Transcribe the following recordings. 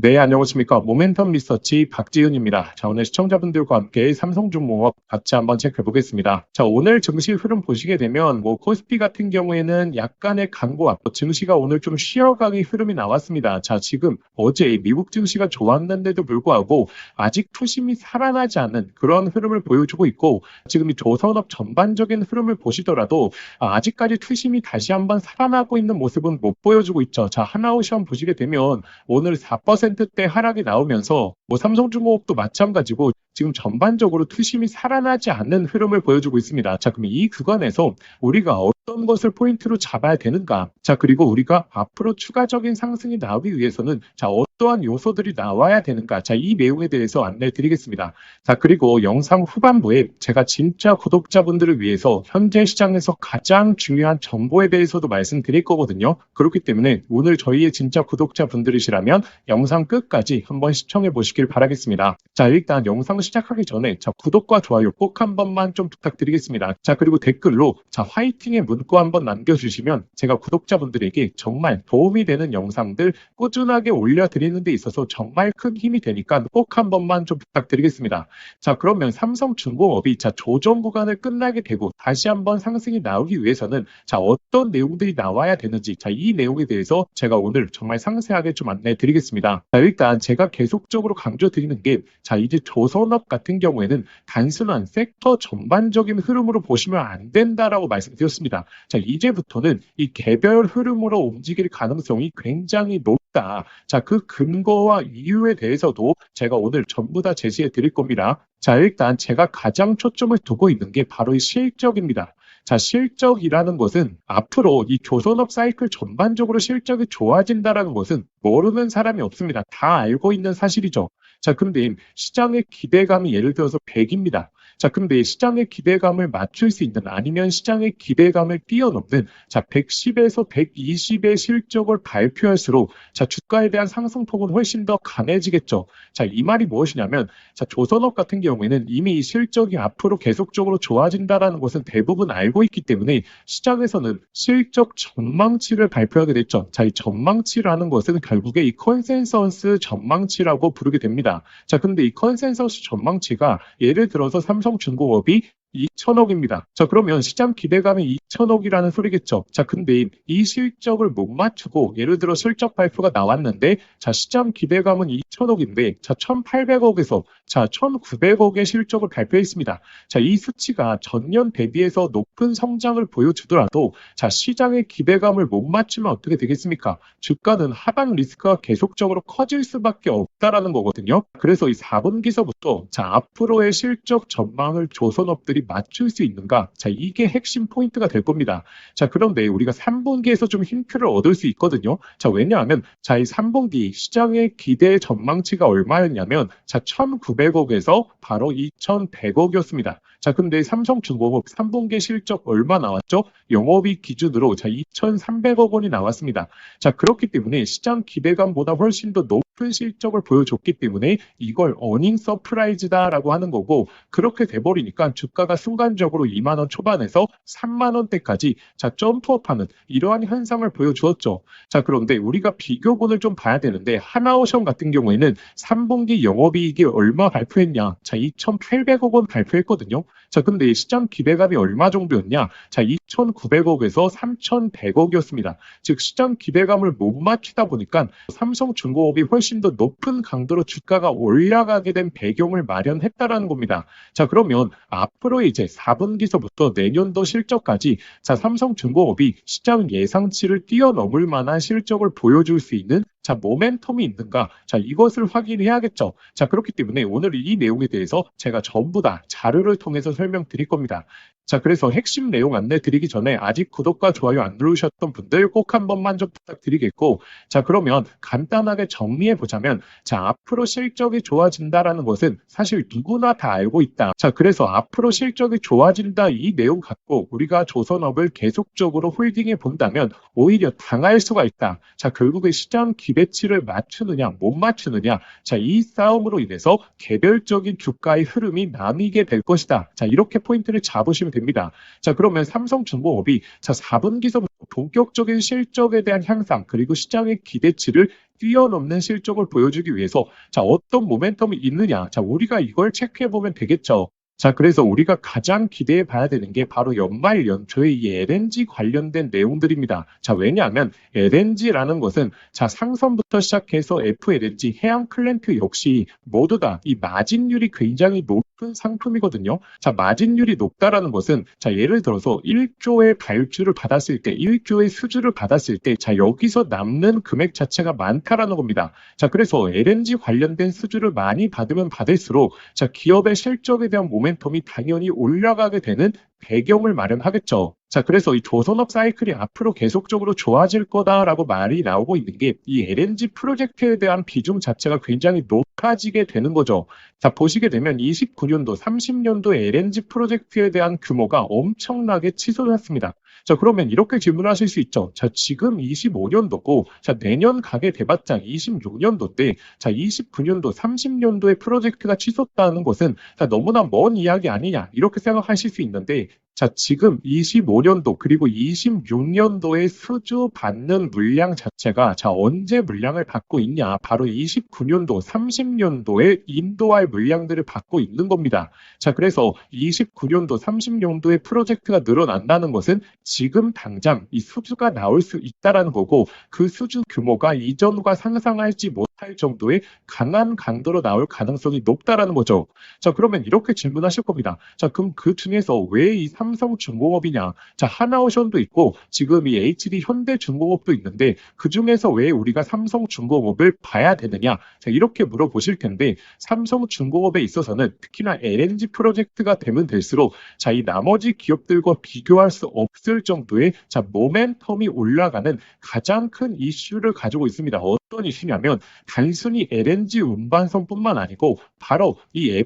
네, 안녕하십니까. 모멘텀 리서치 박지훈입니다. 자, 오늘 시청자분들과 함께 삼성중공업 같이 한번 체크해 보겠습니다. 자, 오늘 증시 흐름 보시게 되면 코스피 같은 경우에는 약간의 강보 앞서 증시가 오늘 좀 쉬어가기 흐름이 나왔습니다. 자, 지금 어제 미국 증시가 좋았는데도 불구하고 아직 투심이 살아나지 않는 그런 흐름을 보여주고 있고, 지금 이 조선업 전반적인 흐름을 보시더라도 아직까지 투심이 다시 한번 살아나고 있는 모습은 못 보여주고 있죠. 자, 하나오션 보시게 되면 오늘 4%대 하락이 나오면서 삼성중공업도 마찬가지고 지금 전반적으로 투심이 살아나지 않는 흐름을 보여주고 있습니다. 자, 그럼 이 구간에서 우리가 어떤 것을 포인트로 잡아야 되는가? 자, 그리고 우리가 앞으로 추가적인 상승이 나오기 위해서는 자, 어떠한 요소들이 나와야 되는가? 자, 이 내용에 대해서 안내 드리겠습니다. 자, 그리고 영상 후반부에 제가 진짜 구독자분들을 위해서 현재 시장에서 가장 중요한 정보에 대해서도 말씀드릴 거거든요. 그렇기 때문에 오늘 저희의 진짜 구독자분들이시라면 영상 끝까지 한번 시청해 보시길 바라겠습니다. 자, 일단 영상 시작하기 전에 자, 구독과 좋아요 꼭 한 번만 좀 부탁드리겠습니다. 자, 그리고 댓글로 자, 화이팅의 문구 한번 남겨주시면 제가 구독자분들에게 정말 도움이 되는 영상들 꾸준하게 올려드리는 데 있어서 정말 큰 힘이 되니까 꼭 한 번만 좀 부탁드리겠습니다. 자, 그러면 삼성중공업이 자, 조정 구간을 끝나게 되고 다시 한번 상승이 나오기 위해서는 자, 어떤 내용들이 나와야 되는지 자, 이 내용에 대해서 제가 오늘 정말 상세하게 좀 안내 드리겠습니다. 자, 일단 제가 계속적으로 강조드리는 게 자, 이제 조선업 같은 경우에는 단순한 섹터 전반적인 흐름으로 보시면 안 된다라고 말씀드렸습니다. 자, 이제부터는 이 개별 흐름으로 움직일 가능성이 굉장히 높다. 자, 그 근거와 이유에 대해서도 제가 오늘 전부 다 제시해 드릴 겁니다. 자, 일단 제가 가장 초점을 두고 있는 게 바로 이 실적입니다. 자, 실적이라는 것은 앞으로 이 조선업 사이클 전반적으로 실적이 좋아진다는 것은 모르는 사람이 없습니다. 다 알고 있는 사실이죠. 자, 근데 시장의 기대감이 예를 들어서 100입니다. 자, 근데 시장의 기대감을 맞출 수 있는 아니면 시장의 기대감을 뛰어넘는 자, 110에서 120의 실적을 발표할수록 자, 주가에 대한 상승폭은 훨씬 더 강해지겠죠. 자, 이 말이 무엇이냐면 자, 조선업 같은 경우에는 이미 이 실적이 앞으로 계속적으로 좋아진다라는 것은 대부분 알고 있기 때문에 시장에서는 실적 전망치를 발표하게 됐죠. 자, 이 전망치라는 것은 결국에 이 컨센서스 전망치라고 부르게 됩니다. 자, 근데 이 컨센서스 전망치가 예를 들어서 삼성중공업이 2천억입니다. 자, 그러면 시장 기대감이 2천억이라는 소리겠죠. 자, 근데 이 실적을 못 맞추고 예를 들어 실적 발표가 나왔는데 자, 시장 기대감은 2천억인데 자, 1,800억에서 자, 1,900억의 실적을 발표했습니다. 자, 이 수치가 전년 대비해서 높은 성장을 보여주더라도 자, 시장의 기대감을 못 맞추면 어떻게 되겠습니까? 주가는 하방 리스크가 계속적으로 커질 수밖에 없다라는 거거든요. 그래서 이 4분기서부터 자, 앞으로의 실적 전망을 조선업들이 맞출 수 있는가? 자, 이게 핵심 포인트가 될 겁니다. 자, 그런데 우리가 3분기에서 좀 힌트를 얻을 수 있거든요. 자, 왜냐하면 자, 이 3분기 시장의 기대 전망치가 얼마였냐면 자, 1,900억에서 바로 2,100억이었습니다. 자, 근데 삼성중공업 3분기 실적 얼마 나왔죠? 영업이익 기준으로 자, 2,300억 원이 나왔습니다. 자, 그렇기 때문에 시장 기대감보다 훨씬 더 높은 실적을 보여줬기 때문에 이걸 어닝 서프라이즈다라고 하는 거고, 그렇게 돼버리니까 주가가 순간적으로 2만 원 초반에서 3만 원대까지 자, 점프업하는 이러한 현상을 보여주었죠. 자, 그런데 우리가 비교본을 좀 봐야 되는데 하나오션 같은 경우에는 3분기 영업이익이 얼마 발표했냐? 자, 2,800억 원 발표했거든요. 자, 근데 시장 기대감이 얼마 정도였냐? 자, 2,900억에서 3,100억이었습니다. 즉 시장 기대감을 못 맞추다 보니까 삼성중공업이 훨씬 더 높은 강도로 주가가 올라가게 된 배경을 마련했다라는 겁니다. 자, 그러면 앞으로 이제 4분기서부터 내년도 실적까지 자, 삼성중공업이 시장 예상치를 뛰어넘을 만한 실적을 보여줄 수 있는 자, 모멘텀이 있는가? 자, 이것을 확인해야겠죠. 자, 그렇기 때문에 오늘 이 내용에 대해서 제가 전부 다 자료를 통해서 설명드릴 겁니다. 자, 그래서 핵심 내용 안내 드리기 전에 아직 구독과 좋아요 안 누르셨던 분들 꼭 한 번만 좀 부탁드리겠고, 자, 그러면 간단하게 정리해 보자면 자, 앞으로 실적이 좋아진다라는 것은 사실 누구나 다 알고 있다. 자, 그래서 앞으로 실적이 좋아진다 이 내용 갖고 우리가 조선업을 계속적으로 홀딩해 본다면 오히려 당할 수가 있다. 자, 결국에 시장 기대 기대치를 맞추느냐, 못 맞추느냐. 자, 이 싸움으로 인해서 개별적인 주가의 흐름이 나뉘게 될 것이다. 자, 이렇게 포인트를 잡으시면 됩니다. 자, 그러면 삼성중공업이 자, 4분기서부터 본격적인 실적에 대한 향상, 그리고 시장의 기대치를 뛰어넘는 실적을 보여주기 위해서 자, 어떤 모멘텀이 있느냐. 자, 우리가 이걸 체크해 보면 되겠죠. 자, 그래서 우리가 가장 기대해 봐야 되는 게 바로 연말 연초의 이 LNG 관련된 내용들입니다. 자, 왜냐하면 LNG라는 것은 자, 상선부터 시작해서 FLNG, 해양 클랜트 역시 모두 다 이 마진율이 굉장히 높은 상품이거든요. 자, 마진율이 높다라는 것은 자, 예를 들어서 1조의 발주를 받았을 때, 1조의 수주를 받았을 때 자, 여기서 남는 금액 자체가 많다라는 겁니다. 자, 그래서 LNG 관련된 수주를 많이 받으면 받을수록 자, 기업의 실적에 대한 모멘텀이 당연히 올라가게 되는 배경을 마련하겠죠. 자, 그래서 이 조선업 사이클이 앞으로 계속적으로 좋아질 거다라고 말이 나오고 있는 게 이 LNG 프로젝트에 대한 비중 자체가 굉장히 높아지게 되는 거죠. 자, 보시게 되면 29년도, 30년도 LNG 프로젝트에 대한 규모가 엄청나게 치솟았습니다. 자, 그러면 이렇게 질문하실 수 있죠. 자, 지금 25년도고, 자, 내년 가게 돼봤자 26년도 때, 자, 29년도, 30년도의 프로젝트가 치솟다는 것은 자, 너무나 먼 이야기 아니냐, 이렇게 생각하실 수 있는데, 자, 지금 25년도 그리고 26년도에 수주 받는 물량 자체가 자, 언제 물량을 받고 있냐? 바로 29년도, 30년도에 인도할 물량들을 받고 있는 겁니다. 자, 그래서 29년도, 30년도에 프로젝트가 늘어난다는 것은 지금 당장 이 수주가 나올 수 있다라는 거고 그 수주 규모가 이전과 상상하지 못할 정도의 강한 강도로 나올 가능성이 높다라는 거죠. 자, 그러면 이렇게 질문하실 겁니다. 자, 그럼 그 중에서 왜 이 삼성중공업이냐? 자, 하나오션도 있고 지금 이 HD 현대중공업도 있는데 그 중에서 왜 우리가 삼성중공업을 봐야 되느냐? 자, 이렇게 물어보실 텐데 삼성중공업에 있어서는 특히나 LNG 프로젝트가 되면 될수록 자, 이 나머지 기업들과 비교할 수 없을 정도의 자, 모멘텀이 올라가는 가장 큰 이슈를 가지고 있습니다. 어떤 이슈냐면 단순히 LNG 운반선뿐만 아니고 바로 이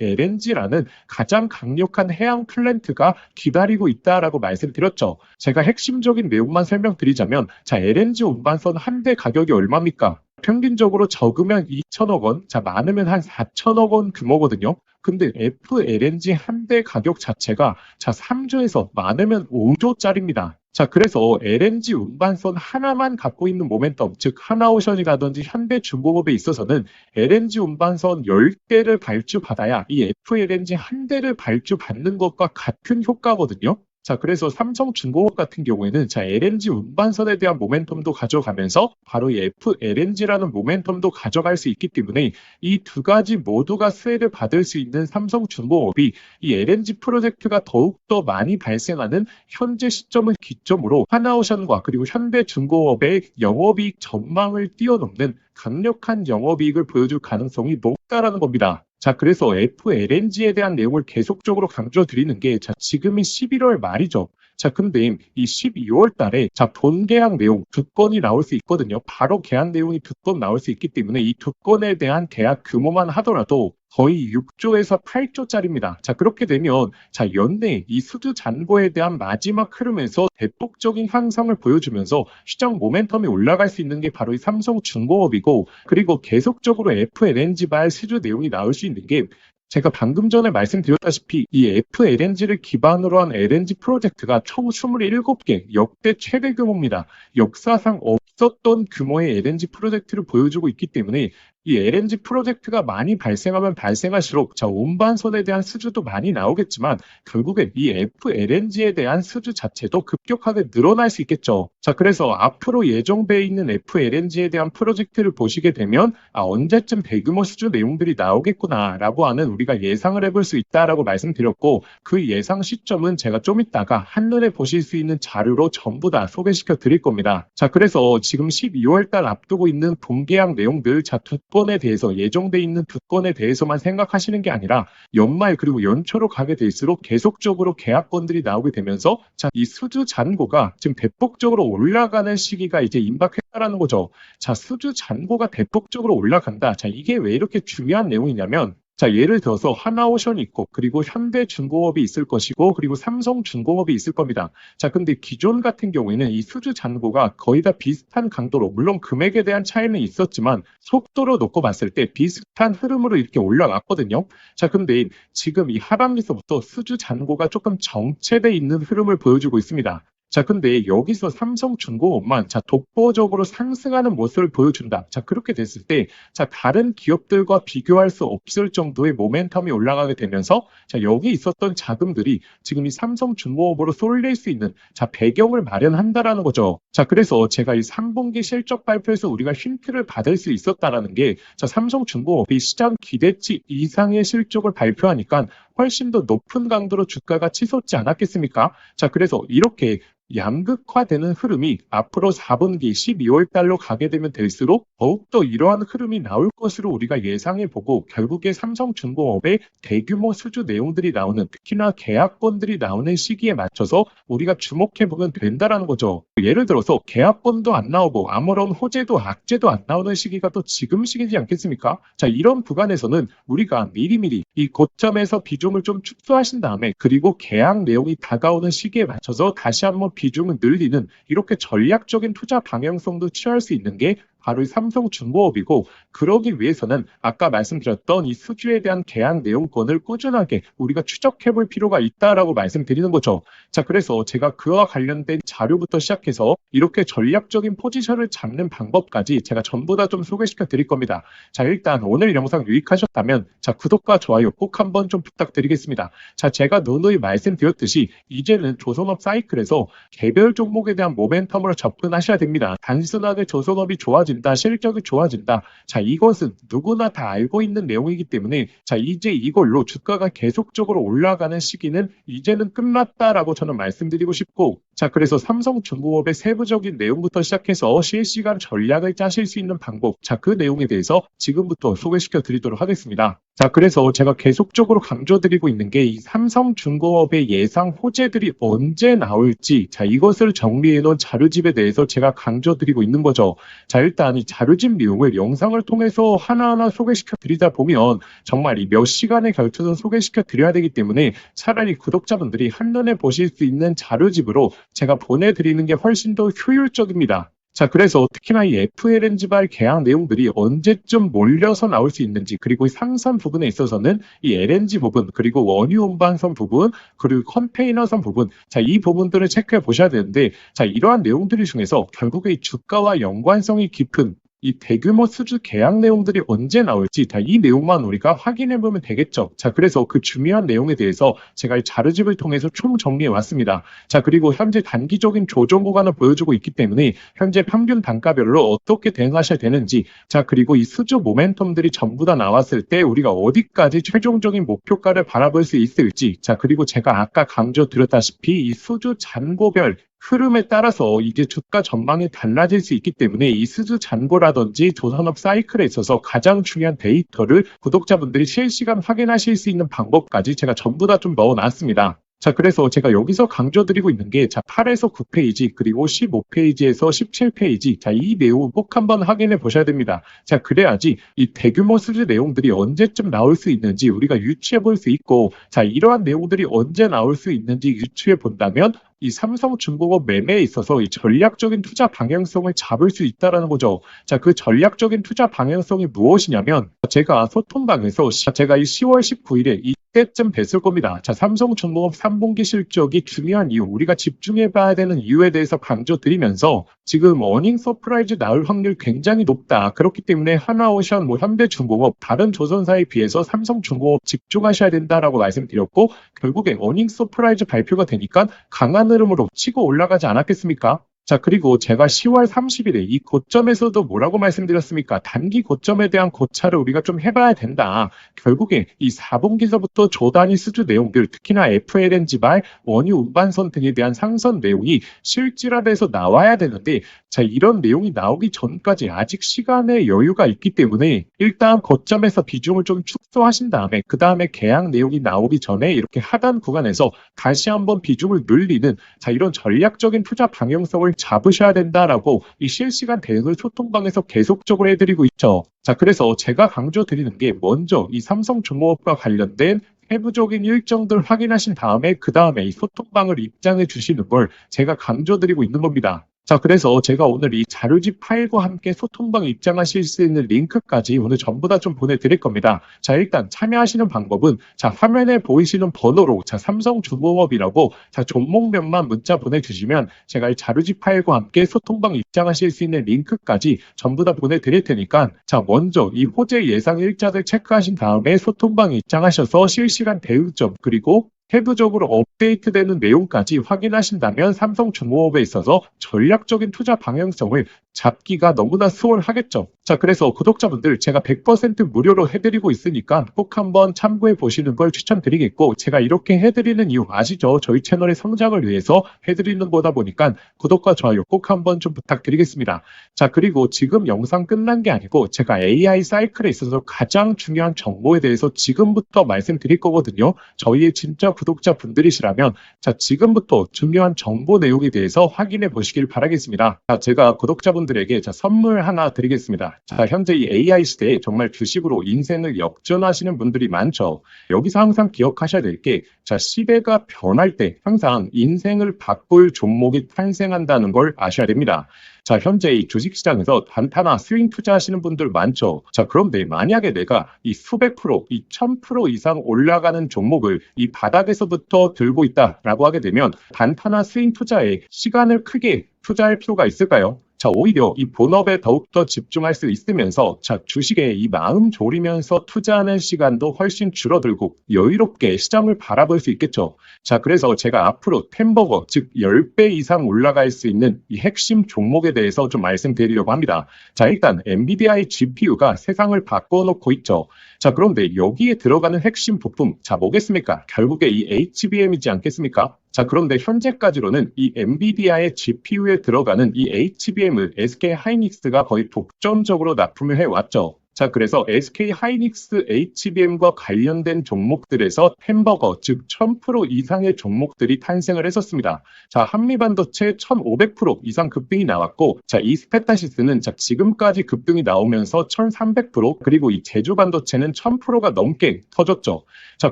FLNG라는 가장 강력한 해양 플랜트가 기다리고 있다라고 말씀드렸죠. 제가 핵심적인 내용만 설명드리자면 자, LNG 운반선 한 대 가격이 얼마입니까? 평균적으로 적으면 2천억 원, 자, 많으면 한 4천억 원 규모거든요. 근데 FLNG 한 대 가격 자체가 자, 3조에서 많으면 5조짜리입니다. 자, 그래서 LNG 운반선 하나만 갖고 있는 모멘텀, 즉 하나오션이라든지 현대중공업에 있어서는 LNG 운반선 10대를 발주받아야 이 FLNG 한 대를 발주받는 것과 같은 효과거든요. 자, 그래서 삼성중공업 같은 경우에는 자, LNG 운반선에 대한 모멘텀도 가져가면서 바로 이 FLNG라는 모멘텀도 가져갈 수 있기 때문에 이 두 가지 모두가 수혜를 받을 수 있는 삼성중공업이 이 LNG 프로젝트가 더욱더 많이 발생하는 현재 시점을 기점으로 하나오션과 그리고 현대중공업의 영업이익 전망을 뛰어넘는 강력한 영업이익을 보여줄 가능성이 높다라는 겁니다. 자, 그래서 FLNG에 대한 내용을 계속적으로 강조드리는 게, 자, 지금이 11월 말이죠. 자, 근데 이 12월 달에, 자, 본 계약 내용 2건이 나올 수 있거든요. 바로 계약 내용이 2건 나올 수 있기 때문에 이 2건에 대한 계약 규모만 하더라도 거의 6조에서 8조짜리입니다. 자, 그렇게 되면, 자, 연내 이 수주 잔고에 대한 마지막 흐름에서 대폭적인 향상을 보여주면서 시장 모멘텀이 올라갈 수 있는 게 바로 이 삼성중공업이고, 그리고 계속적으로 FLNG발 수주 내용이 나올 수 있는 게 제가 방금 전에 말씀드렸다시피 이 FLNG를 기반으로 한 LNG 프로젝트가 총 27개, 역대 최대 규모입니다. 역사상 없었던 규모의 LNG 프로젝트를 보여주고 있기 때문에 이 LNG 프로젝트가 많이 발생하면 발생할수록 자, 운반선에 대한 수주도 많이 나오겠지만 결국엔 이 FLNG에 대한 수주 자체도 급격하게 늘어날 수 있겠죠. 자, 그래서 앞으로 예정되어 있는 FLNG에 대한 프로젝트를 보시게 되면 언제쯤 대규모 수주 내용들이 나오겠구나라고 하는 우리가 예상을 해볼 수 있다라고 말씀드렸고 그 예상 시점은 제가 좀 이따가 한눈에 보실 수 있는 자료로 전부 다 소개시켜 드릴 겁니다. 자, 그래서 지금 12월 달 앞두고 있는 본계약 내용들 자, 2건에 대해서 예정돼 있는 2건에 대해서만 생각하시는 게 아니라 연말 그리고 연초로 가게 될수록 계속적으로 계약건들이 나오게 되면서 자, 이 수주 잔고가 지금 대폭적으로 올라가는 시기가 이제 임박했다라는 거죠. 자, 수주 잔고가 대폭적으로 올라간다. 자, 이게 왜 이렇게 중요한 내용이냐면 자, 예를 들어서 하나오션이 있고, 그리고 현대중공업이 있을 것이고, 그리고 삼성중공업이 있을 겁니다. 자, 근데 기존 같은 경우에는 이 수주 잔고가 거의 다 비슷한 강도로, 물론 금액에 대한 차이는 있었지만, 속도로 놓고 봤을 때 비슷한 흐름으로 이렇게 올라갔거든요. 자, 근데 지금 이 하반기서부터 수주 잔고가 조금 정체돼 있는 흐름을 보여주고 있습니다. 자, 근데 여기서 삼성중공업만 독보적으로 상승하는 모습을 보여준다. 자, 그렇게 됐을 때 다른 기업들과 비교할 수 없을 정도의 모멘텀이 올라가게 되면서 여기 있었던 자금들이 지금 이 삼성중공업으로 쏠릴 수 있는 배경을 마련한다라는 거죠. 자, 그래서 제가 이 3분기 실적 발표에서 우리가 힌트를 받을 수 있었다라는 게 삼성중공업이 시장 기대치 이상의 실적을 발표하니까 훨씬 더 높은 강도로 주가가 치솟지 않았겠습니까? 자, 그래서 이렇게 양극화되는 흐름이 앞으로 4분기 12월 달로 가게 되면 될수록 더욱더 이러한 흐름이 나올 것으로 우리가 예상해 보고 결국에 삼성중공업의 대규모 수주 내용들이 나오는 특히나 계약본들이 나오는 시기에 맞춰서 우리가 주목해 보면 된다라는 거죠. 예를 들어서 계약본도 안 나오고 아무런 호재도 악재도 안 나오는 시기가 또 지금 시기지 않겠습니까? 자, 이런 구간에서는 우리가 미리미리 이 고점에서 비중을 좀 축소하신 다음에 그리고 계약 내용이 다가오는 시기에 맞춰서 다시 한번 비중을 늘리는 이렇게 전략적인 투자 방향성도 취할 수 있는 게 바로 이 삼성중공업이고, 그러기 위해서는 아까 말씀드렸던 이 수주에 대한 계약 내용권을 꾸준하게 우리가 추적해 볼 필요가 있다라고 말씀드리는 거죠. 자, 그래서 제가 그와 관련된 자료부터 시작해서 이렇게 전략적인 포지션을 잡는 방법까지 제가 전부 다 좀 소개시켜 드릴 겁니다. 자, 일단 오늘 영상 유익하셨다면 구독과 좋아요 꼭 한번 좀 부탁드리겠습니다. 자, 제가 누누이 말씀드렸듯이 이제는 조선업 사이클에서 개별 종목에 대한 모멘텀으로 접근하셔야 됩니다. 단순하게 조선업이 좋아진다, 실적이 좋아진다. 자, 이것은 누구나 다 알고 있는 내용이기 때문에 이제 이걸로 주가가 계속적으로 올라가는 시기는 이제는 끝났다라고 저는 말씀드리고 싶고, 자, 그래서 삼성중공업의 세부적인 내용부터 시작해서 실시간 전략을 짜실 수 있는 방법, 그 내용에 대해서 지금부터 소개시켜 드리도록 하겠습니다. 자, 그래서 제가 계속적으로 강조드리고 있는 게 이 삼성중공업의 예상 호재들이 언제 나올지, 이것을 정리해 놓은 자료집에 대해서 제가 강조드리고 있는 거죠. 자, 일단 이 자료집 내용을 영상을 통해서 하나하나 소개시켜 드리다 보면 정말 이 몇 시간에 걸쳐서 소개시켜 드려야 되기 때문에 차라리 구독자분들이 한눈에 보실 수 있는 자료집으로 제가 보내드리는 게 훨씬 더 효율적입니다. 자, 그래서 특히나 이 FLNG발 계약 내용들이 언제쯤 몰려서 나올 수 있는지, 그리고 상선 부분에 있어서는 이 LNG 부분, 그리고 원유 운반선 부분, 그리고 컨테이너선 부분, 이 부분들을 체크해 보셔야 되는데, 이러한 내용들 중에서 결국에 이 주가와 연관성이 깊은 이 대규모 수주 계약 내용들이 언제 나올지 이 내용만 우리가 확인해 보면 되겠죠. 자, 그래서 그 중요한 내용에 대해서 제가 이 자료집을 통해서 총 정리해 왔습니다. 자, 그리고 현재 단기적인 조정 구간을 보여주고 있기 때문에 현재 평균 단가별로 어떻게 대응하셔야 되는지, 자, 그리고 이 수주 모멘텀들이 전부 다 나왔을 때 우리가 어디까지 최종적인 목표가를 바라볼 수 있을지, 자, 그리고 제가 아까 강조드렸다시피 이 수주 잔고별 흐름에 따라서 이제 주가 전망이 달라질 수 있기 때문에 이 수주 잔고라든지 조선업 사이클에 있어서 가장 중요한 데이터를 구독자분들이 실시간 확인하실 수 있는 방법까지 제가 전부 다 좀 넣어놨습니다. 자, 그래서 제가 여기서 강조드리고 있는 게 8에서 9페이지 그리고 15페이지에서 17페이지, 이 내용 꼭 한번 확인해 보셔야 됩니다. 자, 그래야지 이 대규모 수주 내용들이 언제쯤 나올 수 있는지 우리가 유추해 볼 수 있고, 이러한 내용들이 언제 나올 수 있는지 유추해 본다면 이 삼성중공업 매매에 있어서 이 전략적인 투자 방향성을 잡을 수 있다는 거죠. 자, 그 전략적인 투자 방향성이 무엇이냐면 제가 소통방에서 제가 이 10월 19일에 이때쯤 뵀을 겁니다. 자, 삼성중공업 3분기 실적이 중요한 이유, 우리가 집중해 봐야 되는 이유에 대해서 강조드리면서 지금 어닝 서프라이즈 나올 확률 굉장히 높다. 그렇기 때문에 하나오션, 현대중공업, 다른 조선사에 비해서 삼성중공업 집중하셔야 된다라고 말씀드렸고, 결국에 어닝 서프라이즈 발표가 되니까 강한 흐름으로 치고 올라가지 않았겠습니까? 자, 그리고 제가 10월 30일에 이 고점에서도 뭐라고 말씀드렸습니까? 단기 고점에 대한 고찰을 우리가 좀 해봐야 된다. 결국에 이 4분기서부터 조단위 수주 내용들, 특히나 FLNG발, 원유 운반선 등에 대한 상선 내용이 실질화돼서 나와야 되는데, 자, 이런 내용이 나오기 전까지 아직 시간의 여유가 있기 때문에 일단 고점에서 비중을 좀 축소하신 다음에 그 다음에 계약 내용이 나오기 전에 이렇게 하단 구간에서 다시 한번 비중을 늘리는 이런 전략적인 투자 방향성을 타점을 잡으셔야 된다라고 이 실시간 대응 소통방에서 계속적으로 해드리고 있죠. 자, 그래서 제가 강조드리는 게 먼저 이 삼성중공업과 관련된 세부적인 일정들 확인하신 다음에 그 다음에 이 소통방을 입장해 주시는 걸 제가 강조드리고 있는 겁니다. 자, 그래서 제가 오늘 이 자료집 파일과 함께 소통방 입장하실 수 있는 링크까지 오늘 전부 다 좀 보내드릴 겁니다. 자, 일단 참여하시는 방법은 자, 화면에 보이시는 번호로 자, 삼성중공업이라고 자, 종목명만 문자 보내주시면 제가 이 자료집 파일과 함께 소통방 입장하실 수 있는 링크까지 전부 다 보내드릴 테니까 자, 먼저 이 호재 예상 일자들 체크하신 다음에 소통방 입장하셔서 실시간 대응점 그리고 세부적으로 업데이트되는 내용까지 확인하신다면 삼성중공업에 있어서 전략적인 투자 방향성을 잡기가 너무나 수월하겠죠. 자, 그래서 구독자분들 제가 100% 무료로 해드리고 있으니까 꼭 한번 참고해 보시는 걸 추천드리겠고, 제가 이렇게 해드리는 이유 아시죠? 저희 채널의 성장을 위해서 해드리는 거다 보니까 구독과 좋아요 꼭 한번 좀 부탁드리겠습니다. 자, 그리고 지금 영상 끝난 게 아니고 제가 AI 사이클에 있어서 가장 중요한 정보에 대해서 지금부터 말씀드릴 거거든요. 저희의 진짜 구독자분들이시라면 자, 지금부터 중요한 정보 내용에 대해서 확인해 보시길 바라겠습니다. 자, 제가 구독자분들에게 자, 선물 하나 드리겠습니다. 자, 현재 이 AI 시대에 정말 주식으로 인생을 역전하시는 분들이 많죠. 여기서 항상 기억하셔야 될 게 자, 시대가 변할 때 항상 인생을 바꿀 종목이 탄생한다는 걸 아셔야 됩니다. 자, 현재 이 주식시장에서 단타나 스윙 투자하시는 분들 많죠. 자, 그런데 만약에 내가 이 수백 프로, 이 1000% 이상 올라가는 종목을 이 바닥에서부터 들고 있다라고 하게 되면 단타나 스윙 투자에 시간을 크게 투자할 필요가 있을까요? 자, 오히려 이 본업에 더욱더 집중할 수 있으면서 자, 주식에 이 마음 졸이면서 투자하는 시간도 훨씬 줄어들고 여유롭게 시장을 바라볼 수 있겠죠. 자, 그래서 제가 앞으로 템버거, 즉 10배 이상 올라갈 수 있는 이 핵심 종목에 대해서 좀 말씀드리려고 합니다. 자, 일단 엔비디아의 GPU가 세상을 바꿔놓고 있죠. 자, 그런데 여기에 들어가는 핵심 부품, 자, 뭐겠습니까? 결국에 이 HBM이지 않겠습니까? 자, 그런데 현재까지로는 이 엔비디아의 GPU에 들어가는 이 HBM을 SK 하이닉스가 거의 독점적으로 납품을 해왔죠. 자, 그래서 SK 하이닉스 HBM과 관련된 종목들에서 템버거, 즉 1000% 이상의 종목들이 탄생을 했었습니다. 자, 한미반도체 1500% 이상 급등이 나왔고, 자, 이 스페타시스는 자, 지금까지 급등이 나오면서 1300% 그리고 이 제주반도체는 1000%가 넘게 터졌죠. 자,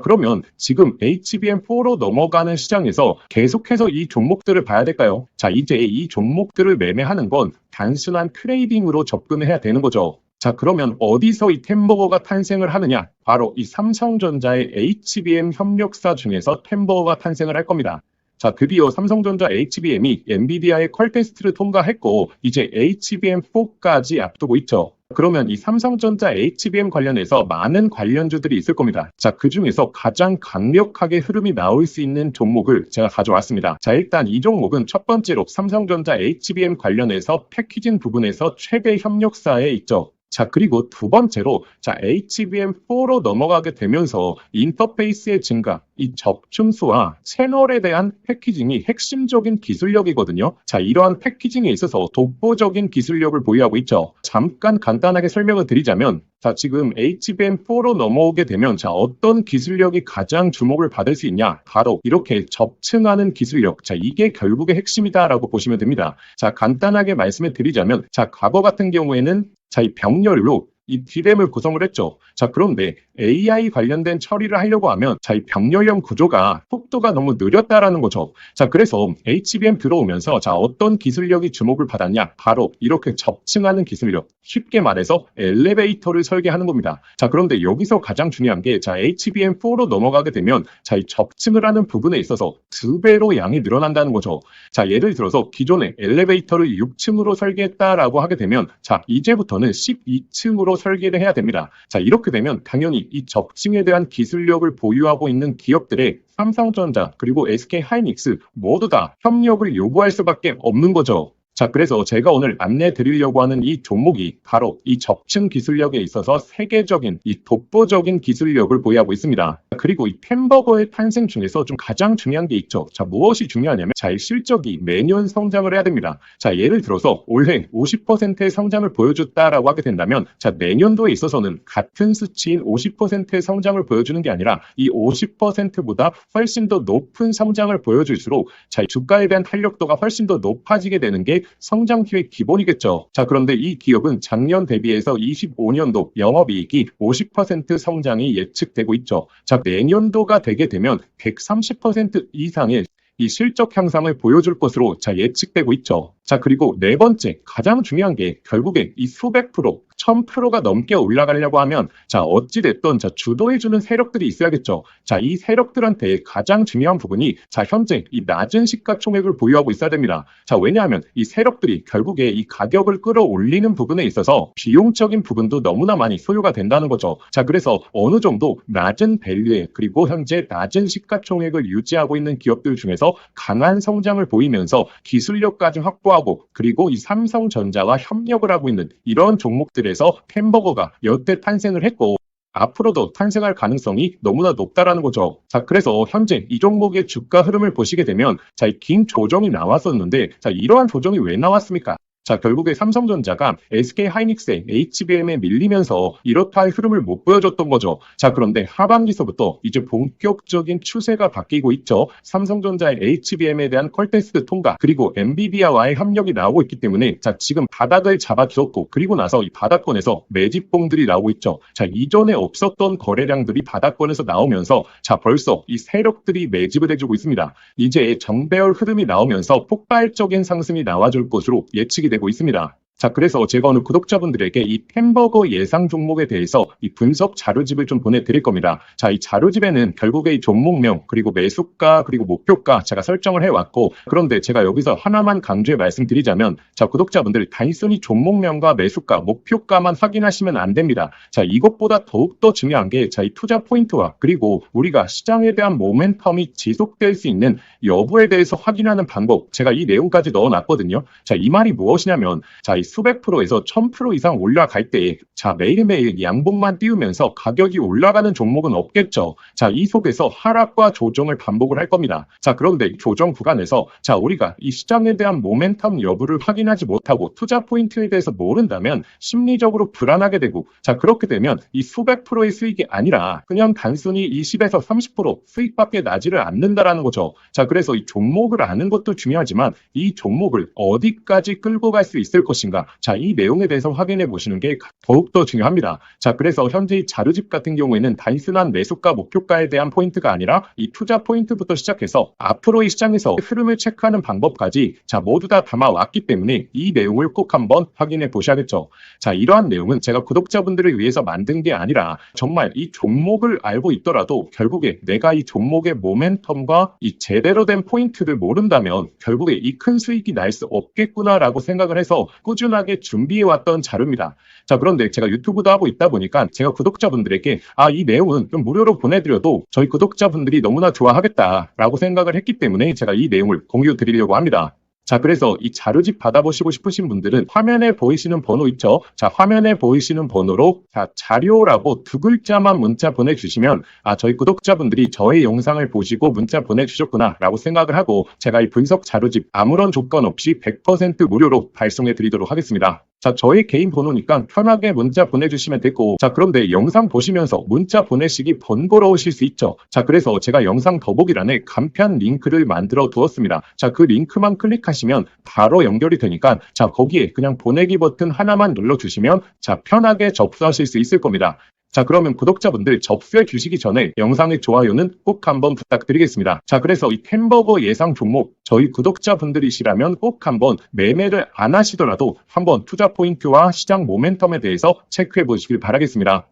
그러면 지금 HBM4로 넘어가는 시장에서 계속해서 이 종목들을 봐야 될까요? 자, 이제 이 종목들을 매매하는 건 단순한 트레이딩으로 접근을 해야 되는 거죠. 자, 그러면 어디서 이 템버거가 탄생을 하느냐? 바로 이 삼성전자의 HBM 협력사 중에서 템버거가 탄생을 할 겁니다. 자, 드디어 삼성전자 HBM이 엔비디아의 퀄 테스트를 통과했고 이제 HBM4까지 앞두고 있죠. 그러면 이 삼성전자 HBM 관련해서 많은 관련주들이 있을 겁니다. 자, 그 중에서 가장 강력하게 흐름이 나올 수 있는 종목을 제가 가져왔습니다. 자, 일단 이 종목은 첫 번째로 삼성전자 HBM 관련해서 패키징 부분에서 최대 협력사에 있죠. 자, 그리고 두 번째로 자, HBM4로 넘어가게 되면서 인터페이스의 증가, 이 접춤수와 채널에 대한 패키징이 핵심적인 기술력이거든요. 자, 이러한 패키징에 있어서 독보적인 기술력을 보유하고 있죠. 잠깐 간단하게 설명을 드리자면 자, 지금 HBM4로 넘어오게 되면 자, 어떤 기술력이 가장 주목을 받을 수 있냐? 바로 이렇게 접층하는 기술력. 자, 이게 결국의 핵심이다라고 보시면 됩니다. 자, 간단하게 말씀을 드리자면 자, 과거 같은 경우에는 자, 이 병렬로 이 D램을 구성을 했죠. 자, 그런데 AI 관련된 처리를 하려고 하면 자, 이 병렬형 구조가 속도가 너무 느렸다라는 거죠. 자, 그래서 HBM 들어오면서 자, 어떤 기술력이 주목을 받았냐? 바로 이렇게 접층하는 기술력. 쉽게 말해서 엘리베이터를 설계하는 겁니다. 자, 그런데 여기서 가장 중요한 게 자, HBM4로 넘어가게 되면 자, 이 접층을 하는 부분에 있어서 2배로 양이 늘어난다는 거죠. 자, 예를 들어서 기존에 엘리베이터를 6층으로 설계했다라고 하게 되면 자, 이제부터는 12층으로 설계를 해야 됩니다. 자, 이렇게 되면 당연히 이 접층에 대한 기술력을 보유하고 있는 기업들의 삼성전자 그리고 SK 하이닉스 모두 다 협력을 요구할 수밖에 없는 거죠. 자, 그래서 제가 오늘 안내 드리려고 하는 이 종목이 바로 이 접층 기술력에 있어서 세계적인 이 독보적인 기술력을 보유하고 있습니다. 그리고 이 햄버거의 탄생 중에서 좀 가장 중요한 게 있죠. 자, 무엇이 중요하냐면, 자, 이 실적이 매년 성장을 해야 됩니다. 자, 예를 들어서 올해 50%의 성장을 보여줬다라고 하게 된다면, 자, 내년도에 있어서는 같은 수치인 50%의 성장을 보여주는 게 아니라 이 50%보다 훨씬 더 높은 성장을 보여줄수록, 자, 이 주가에 대한 탄력도가 훨씬 더 높아지게 되는 게 성장 기회의 기본이겠죠. 자, 그런데 이 기업은 작년 대비해서 25년도 영업이익이 50% 성장이 예측되고 있죠. 자, 내년도가 되게 되면 130% 이상의 이 실적 향상을 보여줄 것으로 예측되고 있죠. 자, 그리고 네 번째, 가장 중요한 게 결국에 이 수백 프로, 1000%가 넘게 올라가려고 하면 어찌됐든 주도해주는 세력들이 있어야겠죠. 자, 이 세력들한테 가장 중요한 부분이 현재 이 낮은 시가총액을 보유하고 있어야 됩니다. 자, 왜냐하면 이 세력들이 결국에 이 가격을 끌어올리는 부분에 있어서 비용적인 부분도 너무나 많이 소요가 된다는 거죠. 자, 그래서 어느 정도 낮은 밸류에 그리고 현재 낮은 시가총액을 유지하고 있는 기업들 중에서 강한 성장을 보이면서 기술력까지 확보하고 그리고 이 삼성전자와 협력을 하고 있는 이런 종목들에서 햄버거가 여태 탄생을 했고 앞으로도 탄생할 가능성이 너무나 높다라는 거죠. 자, 그래서 현재 이 종목의 주가 흐름을 보시게 되면 이 긴 조정이 나왔었는데 이러한 조정이 왜 나왔습니까? 자, 결국에 삼성전자가 SK하이닉스의 HBM에 밀리면서 이렇다 할 흐름을 못 보여줬던 거죠. 자, 그런데 하반기서부터 이제 본격적인 추세가 바뀌고 있죠. 삼성전자의 HBM에 대한 퀄테스트 통과, 그리고 엔비디아와의 협력이 나오고 있기 때문에 지금 바닥을 잡아주었고, 그리고 나서 이 바닥권에서 매집봉들이 나오고 있죠. 자, 이전에 없었던 거래량들이 바닥권에서 나오면서 벌써 이 세력들이 매집을 해주고 있습니다. 이제 정배열 흐름이 나오면서 폭발적인 상승이 나와줄 것으로 예측이 되고 있습니다. 자, 그래서 제가 오늘 구독자분들에게 이 햄버거 예상 종목에 대해서 이 분석 자료집을 좀 보내드릴 겁니다. 자, 이 자료집에는 결국에 이 종목명, 그리고 매수가, 그리고 목표가 제가 설정을 해왔고, 그런데 제가 여기서 하나만 강조해 말씀드리자면, 자, 구독자분들 단순히 종목명과 매수가, 목표가만 확인하시면 안 됩니다. 자, 이것보다 더욱더 중요한 게, 이 투자 포인트와 그리고 우리가 시장에 대한 모멘텀이 지속될 수 있는 여부에 대해서 확인하는 방법, 제가 이 내용까지 넣어놨거든요. 자, 이 말이 무엇이냐면, 이 수백 프로에서 1000% 이상 올라갈 때 매일매일 양봉만 띄우면서 가격이 올라가는 종목은 없겠죠. 자, 이 속에서 하락과 조정을 반복을 할 겁니다. 자, 그런데 조정 구간에서 우리가 이 시장에 대한 모멘텀 여부를 확인하지 못하고 투자 포인트에 대해서 모른다면 심리적으로 불안하게 되고, 자, 그렇게 되면 이 수백 프로의 수익이 아니라 그냥 단순히 20에서 30% 수익밖에 나지를 않는다라는 거죠. 자, 그래서 이 종목을 아는 것도 중요하지만 이 종목을 어디까지 끌고 갈 수 있을 것인가, 자, 이 내용에 대해서 확인해 보시는 게 더욱더 중요합니다. 자, 그래서 현재 이 자료집 같은 경우에는 단순한 매수가, 목표가에 대한 포인트가 아니라 이 투자 포인트부터 시작해서 앞으로의 시장에서 흐름을 체크하는 방법까지 모두 다 담아왔기 때문에 이 내용을 꼭 한번 확인해 보셔야겠죠. 자, 이러한 내용은 제가 구독자분들을 위해서 만든 게 아니라 정말 이 종목을 알고 있더라도 결국에 내가 이 종목의 모멘텀과 이 제대로 된 포인트를 모른다면 결국에 이 큰 수익이 날 수 없겠구나라고 생각을 해서 꾸준하게 준비해왔던 자료입니다. 자, 그런데 제가 유튜브도 하고 있다 보니까 제가 구독자분들에게 이 내용은 좀 무료로 보내드려도 저희 구독자분들이 너무나 좋아하겠다라고 생각을 했기 때문에 제가 이 내용을 공유 드리려고 합니다. 자, 그래서 이 자료집 받아보시고 싶으신 분들은 화면에 보이시는 번호 있죠? 자, 화면에 보이시는 번호로 자료라고 두 글자만 문자 보내주시면 저희 구독자분들이 저의 영상을 보시고 문자 보내주셨구나 라고 생각을 하고 제가 이 분석 자료집 아무런 조건 없이 100% 무료로 발송해 드리도록 하겠습니다. 자, 저희 개인 번호니까 편하게 문자 보내주시면 되고, 자, 그런데 영상 보시면서 문자 보내시기 번거로우실 수 있죠. 자, 그래서 제가 영상 더보기란에 간편 링크를 만들어 두었습니다. 자, 그 링크만 클릭하시면 바로 연결이 되니까 거기에 그냥 보내기 버튼 하나만 눌러주시면 편하게 접수하실 수 있을 겁니다. 자, 그러면 구독자분들 접수해 주시기 전에 영상의 좋아요는 꼭 한번 부탁드리겠습니다. 자, 그래서 이 햄버거 예상 종목 저희 구독자분들이시라면 꼭 한번 매매를 안 하시더라도 한번 투자 포인트와 시장 모멘텀에 대해서 체크해 보시길 바라겠습니다.